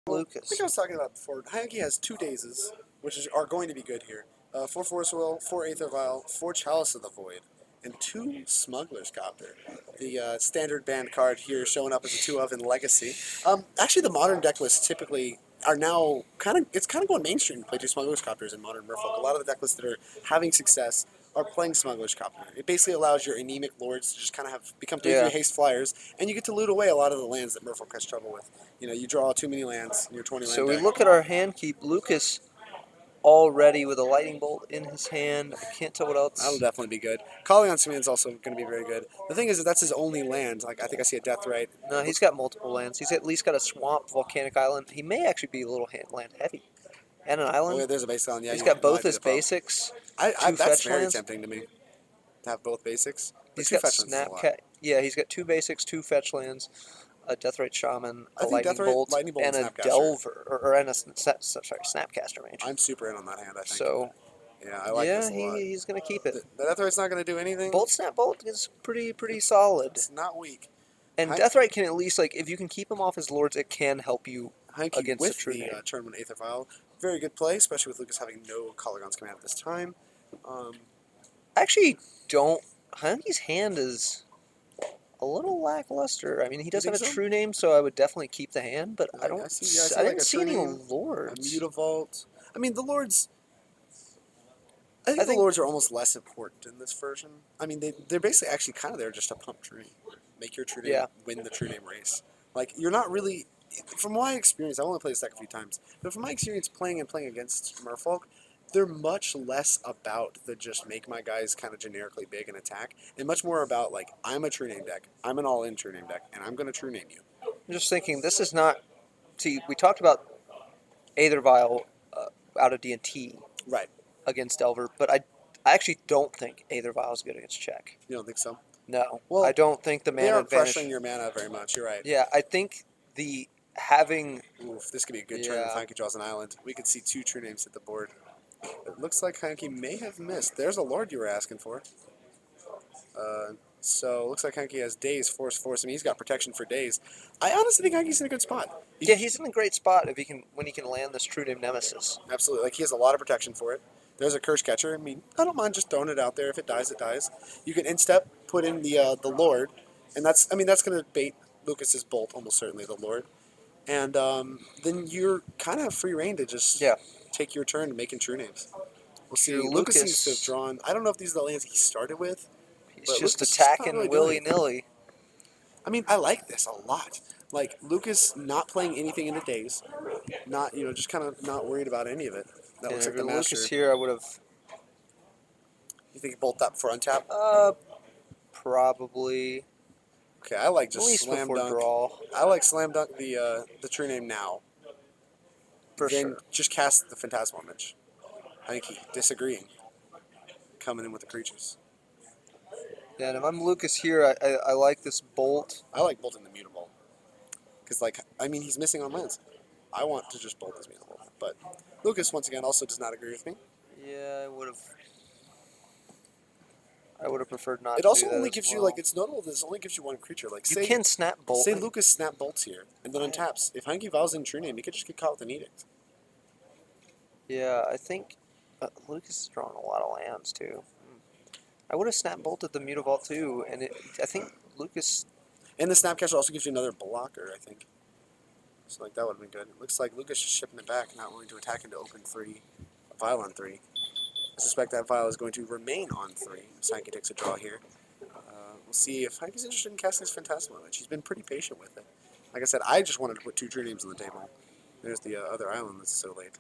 Lucas. Like I was talking about before, Heineke has 2 dazes, which are going to be good here. 4 Force Will, 4 Aether Vial, 4 Chalice of the Void, and 2 Smuggler's Copter. The standard band card here showing up as a 2 of in Legacy. Actually, the modern deck lists typically are now it's kind of going mainstream to play 2 Smuggler's Copters in modern Merfolk. A lot of the deck lists that are having success are playing Smuggler's Copter. It basically allows your anemic lords to just kind of become 3/3 haste flyers, and you get to loot away a lot of the lands that Merfolk has trouble with. You know, you draw too many lands in your 20 land So we deck. look at our hand keep. Lucas already with a lightning bolt in his hand. I can't tell what That'll else. definitely be good. Calling on Command is also going to be very good. The thing is that that's his only land. Like I think I see a Death Right. No, he's got multiple lands. He's at least got a swamp, volcanic island. He may actually be a little land heavy. And an Oh yeah, island. there's a base island. Yeah, He's got that both might be his the problem. basics, That's fetch very lands. tempting to me to have both basics. But He's 2 got fetch lands is a lot. Yeah, he's got 2 basics, 2 fetch lands, a Deathrite Shaman, I a think Lightning Bolt, and a Snapcaster. Delver, and a Snapcaster Mage. I'm super in on that hand. I think. So, yeah, I like this a lot. he's going to keep it. The Death Right's not going to do anything. Bolt Snap Bolt is pretty solid. It's not weak. And Deathrite can at least, like, if you can keep him off his lords, it can help you against with the True Name. Tournament Aether Vial, very good play, especially with Lucas having no Colligon's command at this time. I actually don't. Hanki's hand is a little lackluster. I mean, he does have a True Name, so I would definitely keep the hand, but I didn't see any lords. A Mutavault. I mean, the lords. I think the lords are almost less important in this version. I mean, they're basically actually kind of there just to pump True Name, make your True Name win the True Name race. Like you're not really, from my experience, I've only played this deck a few times, but from my experience playing against Merfolk, they're much less about the just make my guys kind of generically big and attack, and much more about like I'm a True Name deck, I'm an all-in True Name deck, and I'm going to True Name you. I'm just thinking, this is not. See, we talked about Aether Vial out of D&T. Right. Against Delver, but I actually don't think Aether Vial is good against Czech. You don't think so? No. Well, I don't think the mana advantage. They aren't pressuring your mana very much. You're right. Yeah, I think the having. Oof, this could be a good turn if Heineke draws an island. We could see 2 True Names hit the board. It looks like Heineke may have missed. There's a Lord you were asking for. So it looks like Heineke has Daze, Force. I mean, he's got protection for Daze. I honestly think Hanke's in a good spot. He's in a great spot if he can when he can land this True Name Nemesis. Absolutely, like he has a lot of protection for it. There's a Curse Catcher. I mean, I don't mind just throwing it out there. If it dies, it dies. You can instep, put in the Lord, and that's going to bait Lucas's Bolt almost certainly, the Lord. And then you're kind of free reign to just take your turn making True Names. We'll see. Lucas seems to have drawn. I don't know if these are the lands he started with. He's just attacking willy-nilly. I mean, I like this a lot. Like Lucas not playing anything in the days, not just kind of not worried about any of it. That looks like the master. Lucas here, I would have. You think he bolt that for untap? Probably. Okay, I like just slam dunk. Draw. I like slam dunk the True Name now. Then just cast the Phantasmal Image. I think he disagreeing. Coming in with the creatures. Yeah, and if I'm Lucas here, I like this bolt. I like bolting the Mutavault. Because, I mean, he's missing on lands. I want to just bolt this Mutavault. But Lucas, once again, also does not agree with me. Yeah, I would have preferred not to. It also only gives you, it's notable that this only gives you 1 creature. Like, you can snap bolt. Say Lucas snap bolts here, and then untaps. If Heineke Vial's in True Name, he could just get caught with an Edict. Yeah, I think Lucas is drawing a lot of lands, too. I would have snap bolted the Mutavault too, and I think Lucas. And the Snapcaster also gives you another blocker, I think. So that would have been good. It looks like Lucas is shipping it back, not willing to attack into open 3, a Vial on 3. I suspect that Vial is going to remain on 3. Heineke takes a draw here. We'll see if Heineke's interested in casting his Phantasmal Image. He's been pretty patient with it. Like I said, I just wanted to put 2 True Names on the table. There's the other island that's so late.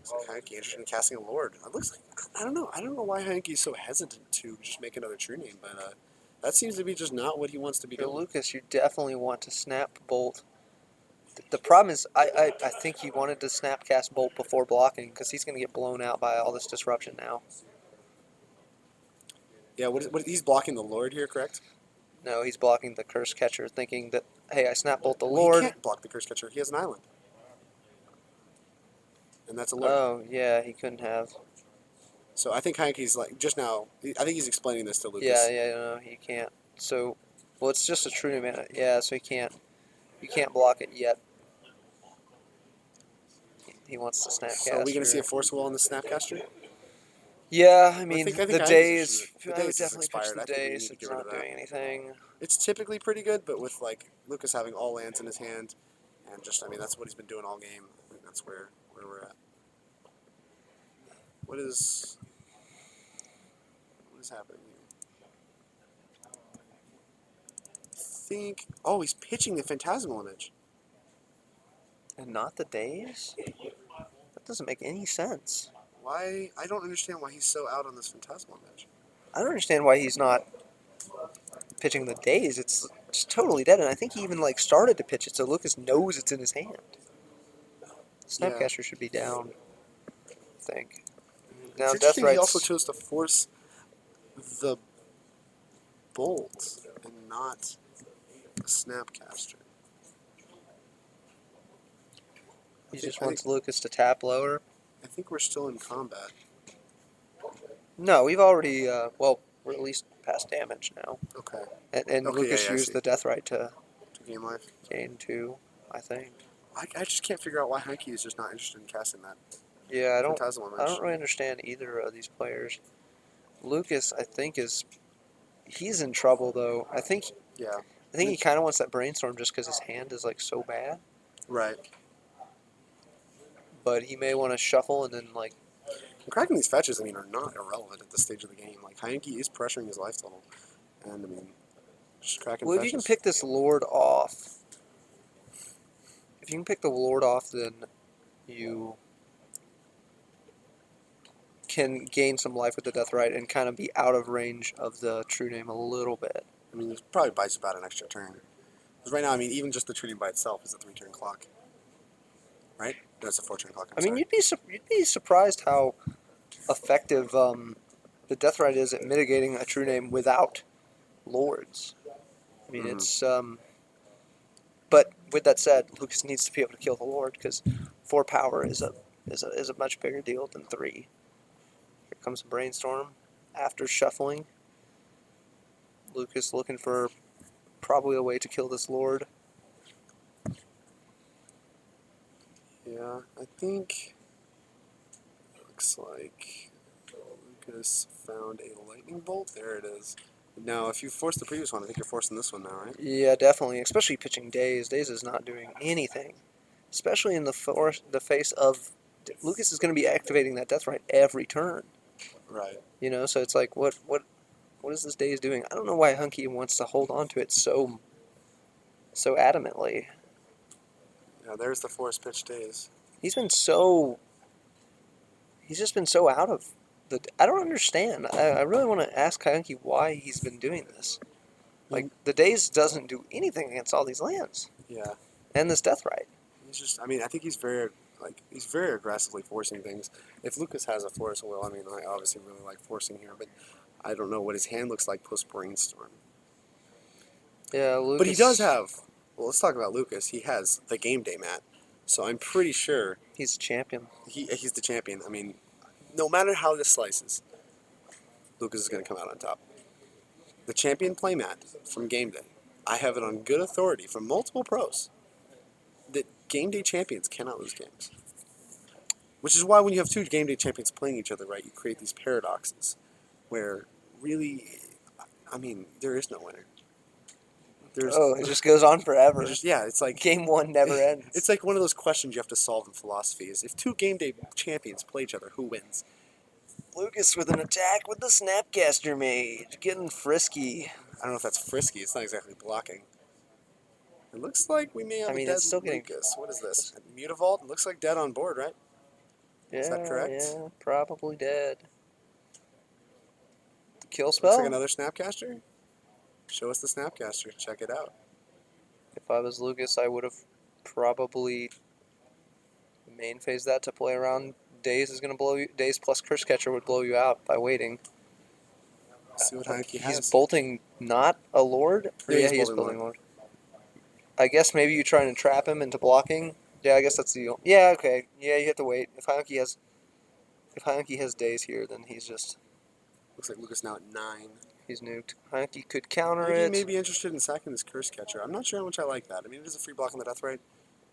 So Heineke interested in casting a Lord. It looks like, I don't know why Heineke is so hesitant to just make another True Name, but that seems to be just not what he wants to be doing. Lucas, you definitely want to snap bolt. The problem is, I think he wanted to snap cast bolt before blocking because he's going to get blown out by all this disruption now. Yeah, he's blocking the Lord here, correct? No, he's blocking the Curse Catcher, thinking that, hey, I snap bolt the Lord. He can't block the Curse Catcher. He has an island. And that's a Lord. Oh, yeah, he couldn't have. So I think Heineke's just now, I think he's explaining this to Lucas. Yeah, no, he can't. So, well, it's just a True Name. Yeah, so you can't block it yet. he wants to Snapcaster. So are we going to see a Force Will on the Snapcaster? Yeah, I mean, I think the days, I would definitely pitch the days. It's not doing anything. It's typically pretty good, but with, like, Lucas having all lands in his hand, and just, I mean, that's what he's been doing all game. I think that's where we're at. What is happening here? I think, oh, he's pitching the Phantasmal Image. And not the days? That doesn't make any sense. Why? I don't understand why he's so out on this Phantasmal Image. I don't understand why he's not pitching the days. It's totally dead, and I think he even like started to pitch it, so Lucas knows it's in his hand. Snapcaster should be down, I think. Now, it's interesting he also Deathrite's chose to force the Bolt and not a Snapcaster. He just wants Lucas to tap lower. I think we're still in combat. No, we've already, well, we're at least past damage now. Okay. And Okay, Lucas yeah, used the Deathrite to gain life. Gain 2, I think. I just can't figure out why Heinke is just not interested in casting that. Yeah, I don't really understand either of these players. Lucas, I think, he's in trouble though. I think he kind of wants that brainstorm just because his hand is like so bad. Right. But he may want to shuffle and then like. Cracking these fetches, I mean, are not irrelevant at this stage of the game. Like Heinke is pressuring his life total, and I mean, just cracking. Well, fetches. if you can pick this Lord off, then you can gain some life with the Deathrite and kind of be out of range of the True Name a little bit. I mean, it probably buys about an extra turn. Because right now, I mean, even just the True Name by itself is a 3-turn clock. Right? No, it's a 4-turn clock. I mean, you'd be surprised how effective the Deathrite is at mitigating a True Name without Lords. I mean, it's but with that said, Lucas needs to be able to kill the Lord because 4 power is a much bigger deal than 3. Here comes a brainstorm. After shuffling, Lucas looking for probably a way to kill this Lord. Yeah, I think it looks like Lucas found a lightning bolt. There it is. Now, if you forced the previous one, I think you're forcing this one now, right? Yeah, definitely. Especially pitching Daze. Daze is not doing anything. Especially in the face of... Lucas is going to be activating that Deathrite every turn. Right. You know, so it's like, what is this Daze doing? I don't know why Heinke wants to hold on to it so adamantly. Yeah, there's the force pitch Daze. He's just been so out of... I don't understand. I really want to ask Heinke why he's been doing this. Like, the Daze doesn't do anything against all these lands. Yeah. And this Deathrite. He's just, I mean, I think he's very aggressively forcing things. If Lucas has a Force Will, I mean, I obviously really like forcing here, but I don't know what his hand looks like post Brainstorm. Yeah, Lucas... But he does have, well, let's talk about Lucas. He has the Game Day mat, so I'm pretty sure... He's a champion. He's the champion. I mean, no matter how this slices, Lucas is going to come out on top. The champion playmat from Game Day, I have it on good authority from multiple pros that Game Day champions cannot lose games. Which is why when you have 2 Game Day champions playing each other, right, you create these paradoxes where really, I mean, there is no winner. It just goes on forever. It's like... Game 1 never ends. It's like one of those questions you have to solve in philosophy is if 2 Game Day champions play each other, who wins? Lucas with an attack with the Snapcaster mage. Getting frisky. I don't know if that's frisky. It's not exactly blocking. It looks like we may have a dead it's still Lucas. What is this? Mutavault? It looks like dead on board, right? Yeah, is that correct? Yeah, probably dead. The kill spell? Looks like another Snapcaster? Show us the Snapcaster. Check it out. If I was Lucas, I would have probably main phase that to play around. Daze is going to blow you. Daze plus Curse Catcher would blow you out by waiting. Let's see what Heinke has. He's bolting not a Lord? Yeah, he's bolting Lord. I guess maybe you're trying to trap him into blocking. Yeah, I guess that's the... Yeah, okay. Yeah, you have to wait. If Heinke has Daze here, then he's just... Looks like Lucas now at 9. He's nuked. Heinke could counter Maybe it. He may be interested in sacking this Curse Catcher. I'm not sure how much I like that. I mean, it is a free block on the Deathrite.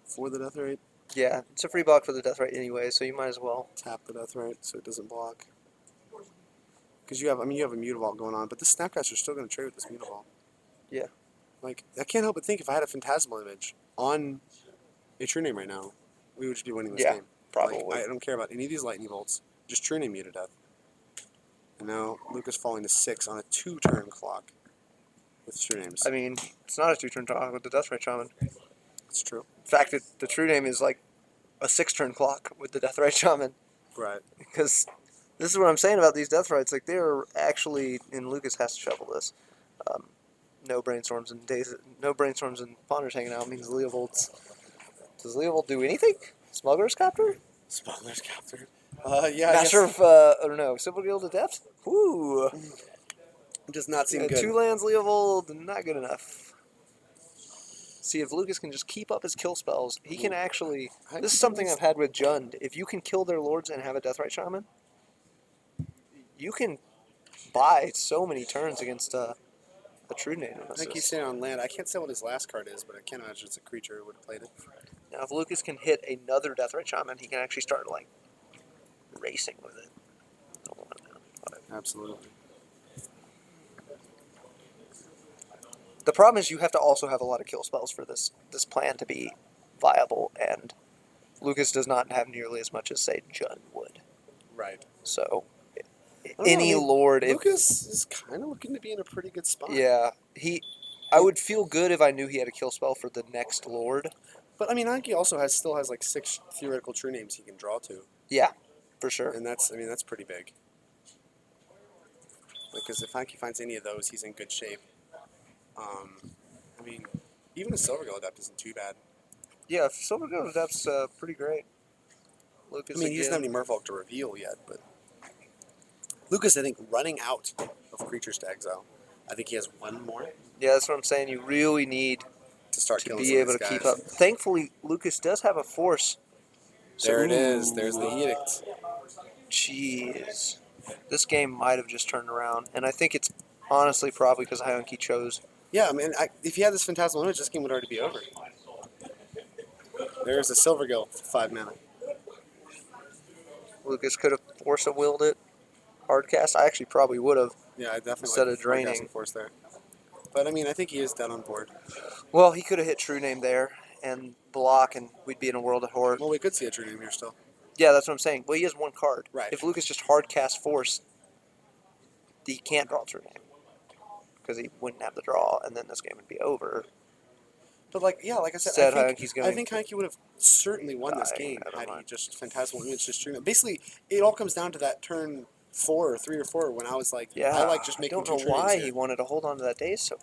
For the Deathrite. Yeah, it's a free block for the Deathrite anyway, so you might as well. Tap the Deathrite so it doesn't block. Because you have a Mutavault going on, but this Snapcaster's still going to trade with this Mutavault. Yeah. Like, I can't help but think if I had a Phantasmal Image on a True Name right now, we would just be winning this game. Probably. Like, I don't care about any of these Lightning Bolts. Just True Name you to death. And now Lucas falling to 6 on a 2-turn clock with True Names. I mean, it's not a 2-turn clock with the Deathrite Shaman. It's true. In fact, the True Name is like a 6-turn clock with the Deathrite Shaman. Right. Because this is what I'm saying about these Deathrites. Like, they're actually, and Lucas has to shuffle this. No brainstorms and ponders hanging out means Leovolt's. Does Leovolt do anything? Smuggler's Copter? Smuggler's Copter. Yeah. Master of, I don't know, Simple Guild of Depth? Ooh. Does not seem good. 2 lands Leovold, not good enough. See, if Lucas can just keep up his kill spells, he can actually... This is something I've had with Jund. If you can kill their lords and have a Deathrite Shaman, you can buy so many turns against a True Name. I think he's staying on land. I can't say what his last card is, but I can't imagine it's a creature who would have played it. Now, if Lucas can hit another Deathrite Shaman, he can actually start, like, racing with it. Absolutely. The problem is you have to also have a lot of kill spells for this plan to be viable, and Lucas does not have nearly as much as, say, Jund would. Right. So, any lord... Lucas is kind of looking to be in a pretty good spot. Yeah. I would feel good if I knew he had a kill spell for the next lord. But, I mean, Anki also still has like 6 theoretical True Names he can draw to. Yeah, for sure. And that's pretty big. Because if Anki finds any of those, he's in good shape. I mean, even a Silvergill Adept isn't too bad. Yeah, Silvergill Adept's pretty great. Lucas, he doesn't have any Merfolk to reveal yet, but Lucas, I think, running out of creatures to exile. I think he has 1 more. Yeah, that's what I'm saying. You really need to be able to keep up. Thankfully, Lucas does have a force. So, there it is. There's the Edict. Jeez. This game might have just turned around, and I think it's honestly probably because Hyunki chose. Yeah, I mean, if he had this Phantasmal Image, this game would already be over. There's a Silvergill for 5 mana. Lucas could have Force-of-willed it. Hardcast. I actually probably would have. Yeah, I definitely instead of draining Force there. But I mean, I think he is dead on board. Well, he could have hit True Name there and block, and we'd be in a world of horde. Well, we could see a True Name here still. Yeah, that's what I'm saying. Well, he has 1 card. Right. If Lucas just hardcast Force, he can't draw True Name because he wouldn't have the draw, and then this game would be over. But like I said, I think Heineke would have certainly won this game had he just Phantasmal Image just True Name. Basically, it all comes down to that turn 4 or 3 or 4 when I was like, I like just making 2 True Names. I don't know why he wanted to hold on to that daze so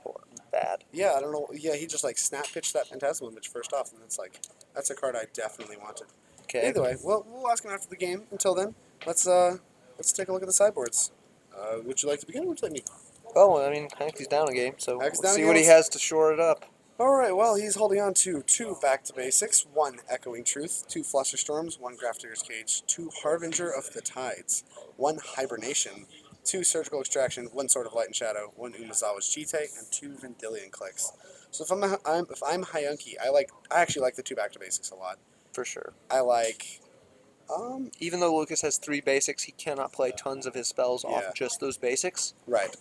bad. Yeah, I don't know. Yeah, he just like snap pitched that Phantasmal Image first off, and it's like, that's a card I definitely wanted. Okay. Either way, well, we'll ask him after the game. Until then, let's take a look at the sideboards. Would you like to begin, or would you like me? Well, I mean, Hankey's down a game, so we'll see what he has to shore it up. All right, well, he's holding on to 2 Back to Basics, 1 Echoing Truth, 2 Flusterstorms, 1 Grafdigger's Cage, 2 Harbinger of the Tides, 1 Hibernation, 2 Surgical Extraction, 1 Sword of Light and Shadow, 1 Umazawa's Chite, and 2 Vendilion Clicks. So if I'm Hyunki, I actually like the 2 Back to Basics a lot. For sure. I like... Even though Lucas has 3 basics, he cannot play tons of his spells off just those basics. Right.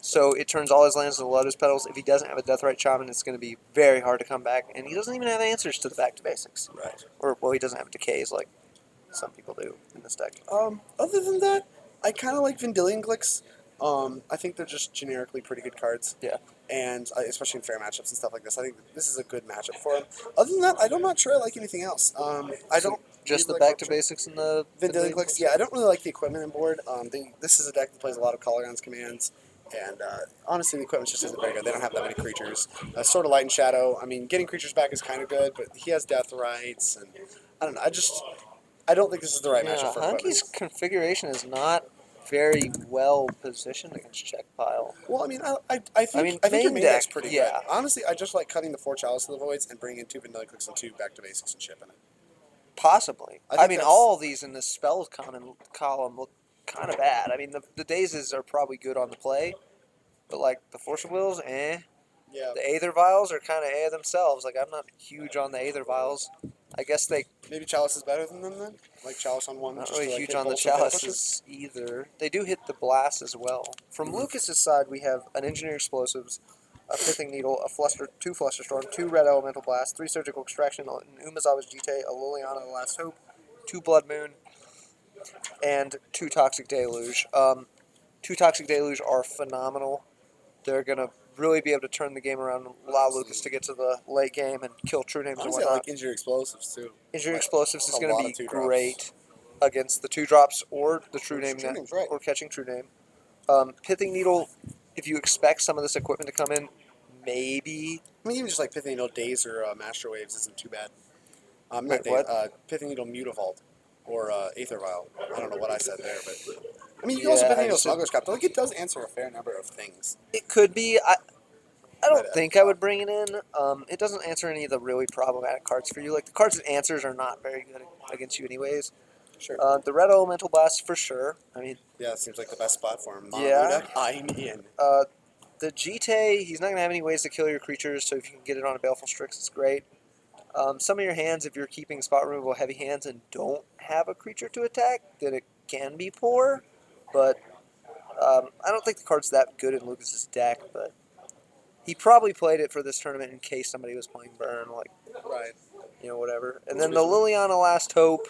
So it turns all his lands into Lotus Petals. If he doesn't have a Deathrite Shaman, it's going to be very hard to come back. And he doesn't even have answers to the Back to Basics. Right. Or, well, he doesn't have decays like some people do in this deck. Other than that, I kind of like Vendilion Clicks. I think they're just generically pretty good cards. Yeah. And especially in fair matchups and stuff like this, I think this is a good matchup for him. Other than that, I'm not sure I like anything else. I don't just the Back to Basics and the Vendilion Clicks. Yeah, I don't really like the equipment on board. This is a deck that plays a lot of Colorgon's commands, and honestly, the equipment just isn't very good. They don't have that many creatures. Sword of Light and Shadow. I mean, getting creatures back is kind of good, but he has Death Rights, and I don't know. I don't think this is the right matchup for equipment. Hanki's configuration is not very well positioned against Czech pile. Well, I mean, I think your main deck's pretty good. Honestly, I just like cutting the 4 Chalice of the Voids and bringing in 2 Vendilion Clicks and 2 Back to Basics and shipping it. Possibly. I mean, all of these in this spells column look kind of bad. I mean, the Dazes are probably good on the play, but like the Force of Wills, eh. Yeah. The Aether Vials are kind of themselves. Like, I'm not huge on the Aether Vials. I guess they... Maybe Chalice is better than them then? Like Chalice on one, Not just really to like huge hit on the bolts and tail pushes? chalices either. They do hit the blast as well. From Lucas's side, we have an Engineer Explosives, a Pithing Needle, two Fluster Storm, 2 Red Elemental Blast, 3 Surgical Extraction, an Umazawa's Jite, a Liliana the Last Hope, 2 Blood Moon, and 2 Toxic Deluge. 2 Toxic Deluge are phenomenal. They're going to really be able to turn the game around and allow Lucas to get to the late game and kill True Names Honestly, and I whatnot. like Engineer Explosives too. Engineer Like, Explosives is a going lot to of be 2-drops. great against the 2-drops or the True Or Name, True Names, right. or catching True Name. Pithing Needle, if you expect some of this equipment to come in, maybe. I mean, even just like Pithing Needle Daze or Master Waves isn't too bad. Not Wait, Daze, what? Pithing Needle Mutavault or Aether Vial. I don't know what I said there, but I mean, you can also Yeah, Pithing I Needle just said Smuggler's Cup. Like, it does answer a fair number of things. it could be. I Right don't at think the I would top. bring it in. It doesn't answer any of the really problematic cards for you. Like the cards it answers are not very good against you, anyways. Sure. The Red Elemental Blast for sure. I mean, Yeah, it seems like the best spot for him. Mono blue yeah. deck, I'm in. The Jite, he's not gonna have any ways to kill your creatures, so if you can get it on a Baleful Strix, it's great. Some of your hands, if you're keeping spot removal heavy hands and don't have a creature to attack, then it can be poor. But I don't think the card's that good in Lucas's deck. But he probably played it for this tournament in case somebody was playing Burn, like Right. whatever. And That's then the reasonable. Liliana Last Hope.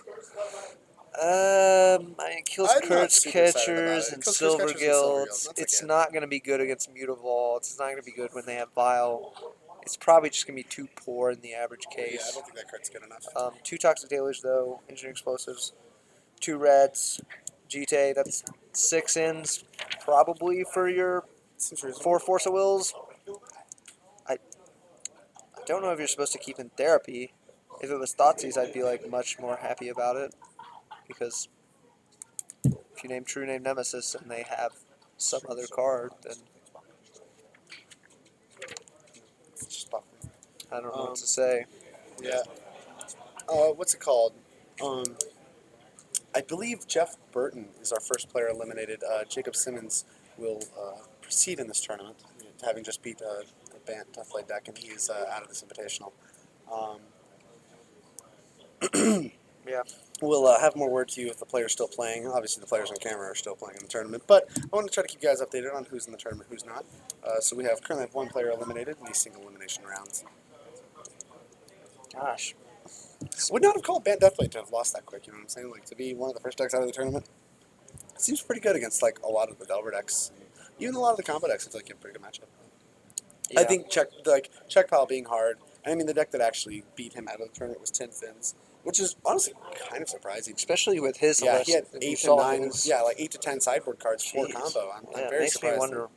I mean, it kills I'm not Kurtz super excited about Catchers it. It and kills Curse Silver Catchers and Silver Guilds. Guilds. That's It's again. not going to be good against Mutavaults. It's not going to be good when they have Vile. It's probably just going to be too poor in the average Yeah, I case. don't think that card's good enough. 2 Toxic Deluge, though. Engineering Explosives. 2 Reds. Jite, that's 6 ins probably for your Seems reasonable. 4 Force of Wills. I don't know if you're supposed to keep in Therapy. If it was Thoughtseize, I'd be like much more happy about it. Because if you name True Name Nemesis and they have some other card, then It's just buffering. I don't know what to say. Yeah. What's it called? I believe Jeff Burton is our first player eliminated. Jacob Simmons will proceed in this tournament, having just beat the Bant Deathlight deck, and he's out of this invitational. Yeah. We'll have more word to you if the player's still playing. Obviously, the players on camera are still playing in the tournament, but I want to try to keep you guys updated on who's in the tournament, who's not. So we currently have 1 player eliminated in these single elimination rounds. Gosh. Would not have called Bant Deathlight to have lost that quick, you know what I'm saying? Like, to be one of the first decks out of the tournament, it seems pretty good against, like, a lot of the Delver decks. Even a lot of the combo decks, I feel like you have a pretty good matchup. Yeah. I think Czech Pile being hard, and I mean, the deck that actually beat him out of the tournament was Tin Fins, which is honestly kind of surprising. Especially with his Yeah, list. he had If you 8 to saw 9, his- yeah, like 8 to 10 sideboard cards for Jeez. combo. I'm Yeah, it very makes me surprised. wonder,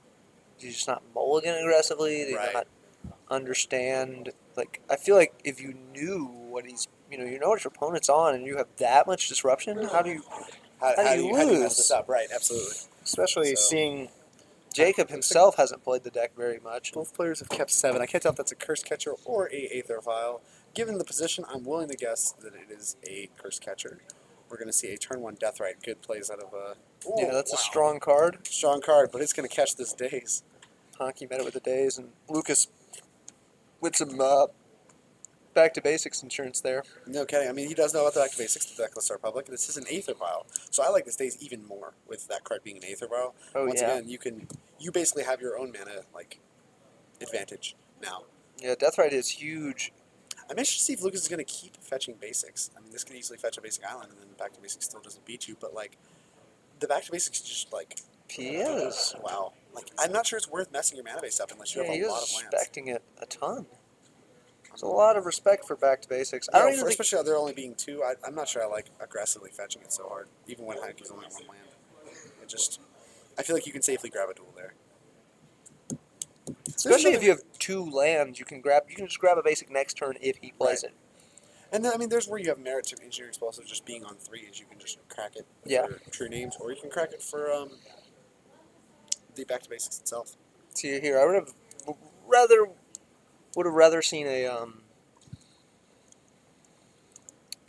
do you just not mulligan aggressively? Do you Right. not understand? Like, I feel like if you knew what he's, you know what your opponent's on, and you have that much disruption, how do you How do you lose? mess this up? Right, absolutely. Especially So- seeing Jacob himself hasn't played the deck very much. Both players have kept 7. I can't tell if that's a Curse Catcher or a Aether Vial. Given the position, I'm willing to guess that it is a Curse Catcher. We're going to see a turn 1 Deathrite. Good plays out of Yeah, that's a strong card. strong card, but it's going to catch this Daze. Honky met it with the Days, and Lucas with some back to basics insurance there. No kidding. I mean, he does know about the Back to Basics, the Deckless Star Public. This is an Aether Vial. So I like this Daze even more with that card being an Aether Vial. Oh, Once yeah. again, you basically have your own mana, like, advantage now. Yeah, Deathrite is huge. I'm interested to see if Lucas is going to keep fetching basics. I mean, this could easily fetch a basic island, and then Back to Basics still doesn't beat you. But like, the Back to Basics is just like, He is. wow. Like, I'm not sure it's worth messing your mana base up unless you Yeah, he have a is lot of lands. respecting it a ton. There's a lot of respect for back to basics. I Yeah, don't even think. especially there only being 2. I'm not sure I like aggressively fetching it so hard, even when Heineke's only 1 land. I feel like you can safely grab a duel there. Especially if you have 2 lands, you can just grab a basic next turn if he plays it. And then, I mean, there's where you have merit to Engineering Explosive just being on 3, is you can just crack it Yeah. for True Names, or you can crack it for the Back to Basics itself. See here, I would have rather seen a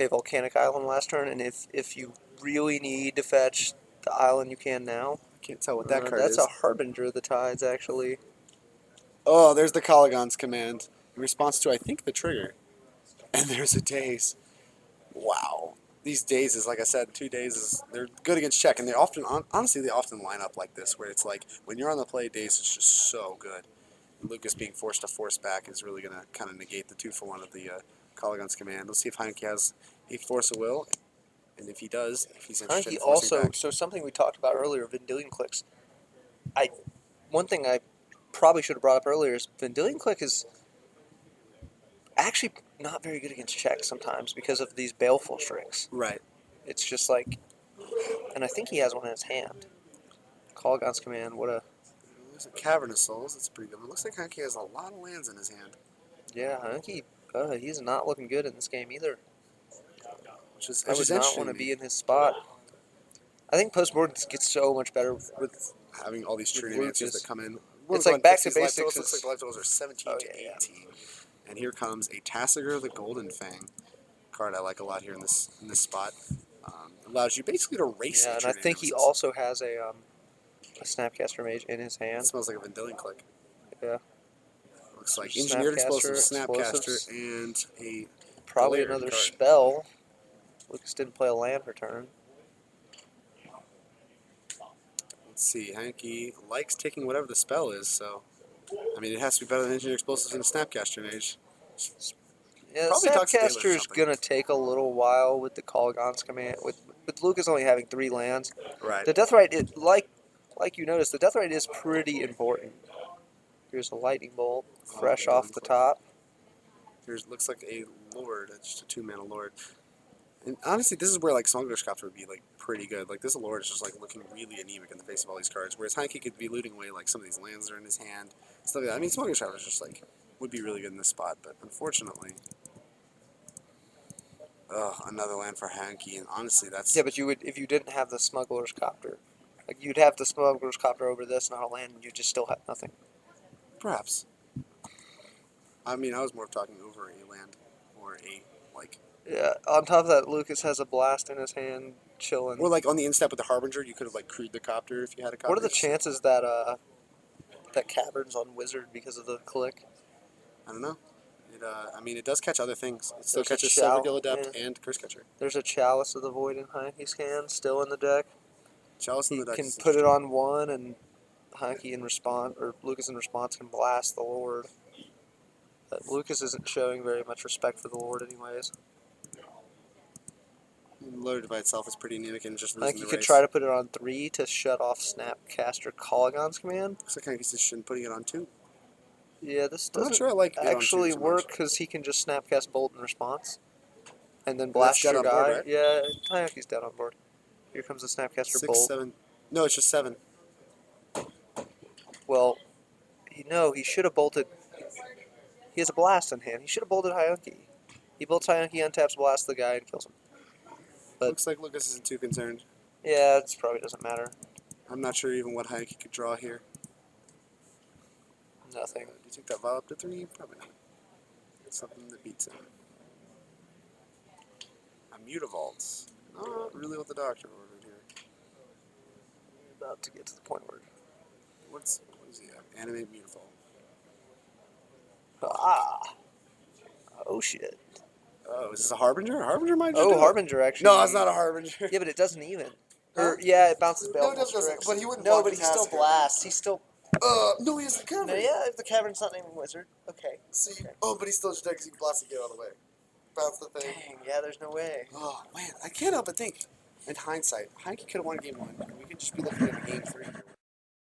volcanic island last turn, and if you really need to fetch the island, you can now. I can't tell what that card that's is. a Harbinger of the Tides, actually. Oh, there's the Colligon's command in response to, I think, the trigger. And there's a Daze. these dazes, like I said, 2 dazes, they're good against Czech, and they often, honestly, they often line up like this, where it's like when you're on the play, daze is just so good. And Lucas being forced to force back is really going to kind of negate the 2-for-1 of the Colligan's command. Let's see if Heineke has a force of will, and if he does, if he's interested Heineke in forcing also, back. so something we talked about earlier, Vendilion clicks. One thing I probably should have brought up earlier is Vendilion click is actually not very good against Czech sometimes because of these baleful strings. Right. It's just like, and I think he has one in his hand. Colligan's command, what a... There's a Cavern of Souls, that's pretty good. It looks like Heineke has a lot of lands in his hand. Yeah, Heineke, he's not looking good in this game either. I I would not want to be in his spot. I think post-board gets so much better with having all these true name Lucas. answers that come in. It's like back to Life basics. totals. Looks like the life totals are 17 to 18. Yeah. And here comes a Tassiger the Golden Fang card I like a lot here in this spot. Allows you basically to race. Yeah, and I think he also has a Snapcaster Mage in his hand. It smells like a Vendilion click. Yeah. Looks like Engineered Explosive, Snapcaster, and a probably another spell. Lucas didn't play a land per turn. Let's see. Heineke likes taking whatever the spell is, so I mean it has to be better than Engineered Explosives and a Snapcaster Mage. Yeah, Snapcaster is gonna take a little while with the Colligan's command. With Lucas only having 3 lands, right? The Deathrite, like you noticed, the Deathrite is pretty important. Here's a Lightning Bolt, fresh off the top. Here's looks like a Lord, just a 2-mana Lord. And honestly, this is where like Smuggler's Copter would be like pretty good. Like this Lord is just like looking really anemic in the face of all these cards. Whereas Heineke could be looting away like some of these lands that are in his hand, stuff like that. I mean, Smuggler's Copter is just like would be really good in this spot, but unfortunately, another land for Heineke. And honestly, that's but you would if you didn't have the Smuggler's Copter, like you'd have the Smuggler's Copter over this, not a land, and you just still have nothing. Perhaps. I mean, I was more talking over a land or a like. Yeah, on top of that, Lucas has a blast in his hand, chilling. Or like on the instep with the Harbinger, you could have like crewed the Copter if you had a Copter. What are the chances that that Cavern's on Wizard because of the click? I don't know. I mean, it does catch other things. It still catches Silvergill Adept and Curse Catcher. There's a Chalice of the Void in Heineke's hand, still in the deck. Chalice in the deck. He can put it on 1, and Heineke in response, or Lucas in response, can blast the Lord. But Lucas isn't showing very much respect for the Lord, anyways. Loaded by itself is pretty anemic and just losing the race. Heineke could try to put it on 3 to shut off Snapcaster Colligan's command. Looks like Heineke's just putting it on 2. Yeah, this I'm not doesn't sure I like actually work because he can just Snapcast Bolt in response. And then blast your guy. Board, right? Yeah, Heineke's dead on board. Here comes the Snapcaster 6, Bolt. 7. No, it's just 7. Well, he should have bolted. He has a blast in hand. He should have bolted Heineke. He bolts Heineke, untaps, blasts the guy, and kills him. But looks like Lucas isn't too concerned. Yeah, it probably doesn't matter. I'm not sure even what Heineke could draw here. Nothing. Do you take that Vial up to 3? Probably not. It's something that beats him. A Mutavault. Not really what the doctor ordered here. We're about to get to the point where... What does he have? Animate Mutavault. Ah! Oh, shit. Oh, is this a Harbinger? Harbinger might just Harbinger, actually. No, it's not a Harbinger. Yeah, but it doesn't even. Huh? Yeah, it bounces No, Bell. it doesn't. But he wouldn't. No, but he still blasts. He's still... No, he has the Cavern. No, yeah, if the Cavern's not named Wizard. Okay. See, but he's still just dead because he can blast and get out of the way. Bounce the thing. Dang, yeah, there's no way. Oh, man, I can't help but think. In hindsight, Heineke could have won game 1. We could just be looking at a game 3 here.